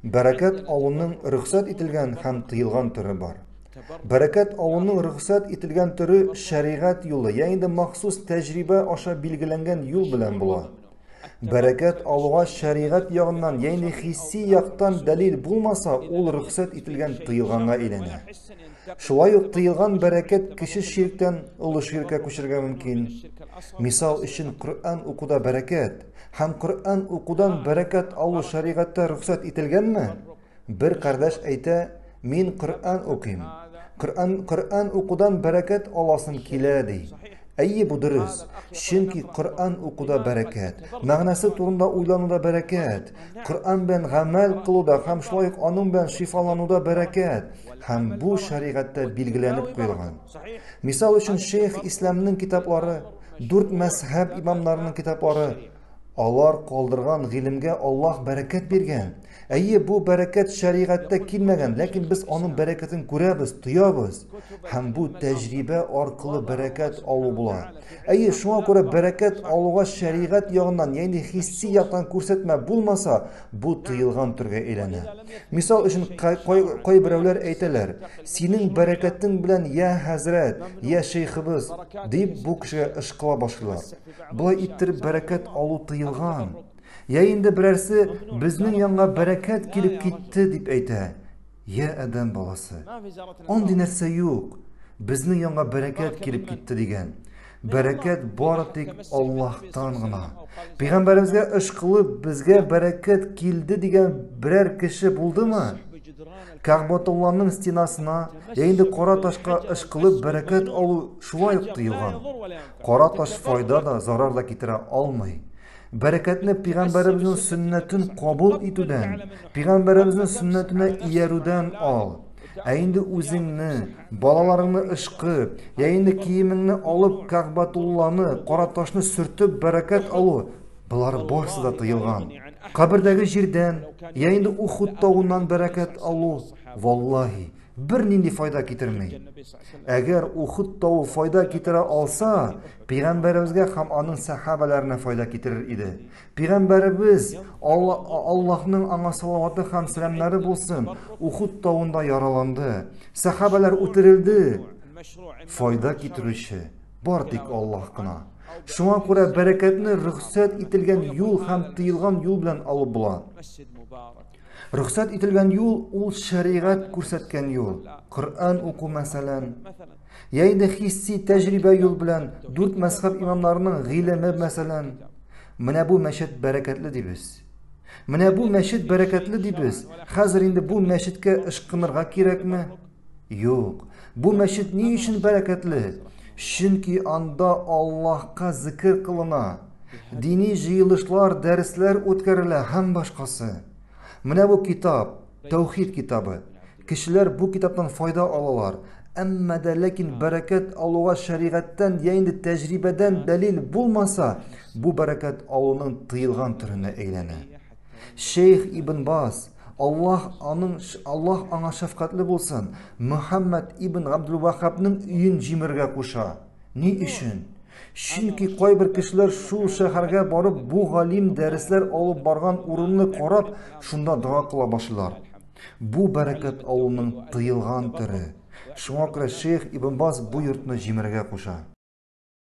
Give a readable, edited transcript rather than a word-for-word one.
Бәрәкәт алуның рөхсәт ителгән һәм тыелган түрі бар. Бәрәкәт алуның рөхсәт ителгән түрі шәригать юлы, ягъни махсус тәҗрибә аша билгеләнгән юл белән була. Бәрәкәт алуга шәригать ягыннан, ягъни хисси яктан дәлил булмаса, ул рөхсәт ителгән тыелганга әйләнә. Шулай ук тыелган бәрәкәт кеше ширктән олы ширккә күчергә мөмкин. Мисал өчен Коръән укуда бәрәкәт һәм Коръән укудан бәрәкәт алу шәригатьтә рөхсәт ителгәнме? Бер кардәш әйтә, мин Коръән укыйм. Коръән укудан бәрәкәт аласым килә ди. Әйе, бу дөрес. Чөнки Коръән укуда бәрәкәт, мәгънәсе турында уйлануда бәрәкәт, Коръән белән гамәл кылуда һәм шулай ук аның белән шифалануда бәрәкәт, һәм бу шәригатьтә билгеләнеп куелган. Мисал өчен Шейх Исламның китаплары, 4 мәзһәб имамнарының китаплары, алар калдырган гыйлемгә Аллаһ бәрәкәт биргән. Әйе, бу бәрәкәт шәригатьтә килмәгән, ләкин без аның бәрәкәтен күрәбез, тоябыз. Һәм бу тәҗрибә аркылы бәрәкәт алу була. Әйе, шуңа күрә бәрәкәт алуга шәригать ягыннан, ягъни хисси яктан күрсәтмә булмаса, бу тыелган түргә әйләнә. Мисал өчен кайберәүләр әйтәләр, синең бәрәкәтең белән я хәзрәт, я шейхыбыз, дип бу кешегә ышкыла башлыйлар. Булай иттереп бәрәкәт алу тыелган. Я инде берәрсе безнең янга бәрәкәт килеп китте дип әйтә. Я адәм баласы. Андый нәрсә юк. Безнең янга бәрәкәт килеп китте дигән. Бәрәкәт бары тик Аллаһтан гына. Пәйгамбәребезгә ышкылып безгә бәрәкәт килде дигән берәр кеше булдымы? Кәгъбәтуллаһның стенасына, инде кара ташка ышкылып бәрәкәт алу шулай ук тыелган. Кара таш файда да, зарар да китерә алмый. Бәрәкәтне Пәйгамбәребезнең сөннәтен кабул итүдән, Пәйгамбәребезнең сөннәтенә иярүдән ал. Ә инде үзеңне, балаларыңны ышкып, я инде киемеңне алып Кәгъбәтуллаһны, кара ташны сөртеп бәрәкәт алу, булар барысы да тыелган. Кабердәге җирдән, я инде Ухуд тауыннан бәрәкәт алу, валлаһи, бер нинди файда китермәй. Әгәр Ухуд тауы файда китерә алса, Пәйгамбәребезгә һәм аның сахабаларына файда китерер иде. Пәйгамбәребез, Аллаһның аңа салаваты һәм сәламнары булсын, Ухуд тауында яраланды. Сахабалар үтерелде. Файда китерүче бар тик Аллаһ кына. Шуңа күрә бәрәкәтне рөхсәт ителгән юл һәм тыелган юл белән алып була. Рөхсәт ителгән юл ул шәригать күрсәткән юл. Коръән уку мәсәлән, я инде хисси тәҗрибә юл белән 4 мәзһәб имамнарының гыйлеме мәсәлән. Менә бу мәчет бәрәкәтле дибез. Менә бу мәчет бәрәкәтле дибез. Хәзер инде бу мәчеткә ышкынырга кирәкме? Юк. Бу мәчет ни өчен бәрәкәтле? Чөнки анда Аллаһка зикр кылына, дини җыелышлар, дәресләр үткәрелә һәм башкасы. Менә бу китап, Таухид китабы. Кешеләр бу китаптан файда алалар. Әмма дә ләкин бәрәкәт алуга шәригатьтән, я инде тәҗрибәдән дәлил булмаса, бу бәрәкәт алуның тыелган түренә әйләнә. Шейх Ибн Баз, Аллаһ аңа шәфкатьле булсын, Мөхәммәд ибн Абдул-Ваххабның өен җимергә куша. Ни өчен? Чөнки кайбер кешеләр шул шәһәргә барып, бу галим дәресләр алып барган урынны карап, шунда дуа кыла башлыйлар. Бу бәрәкәт алуның тыелган түре. Шуңа күрә Шейх Ибн Баз бу йортны җимергә куша.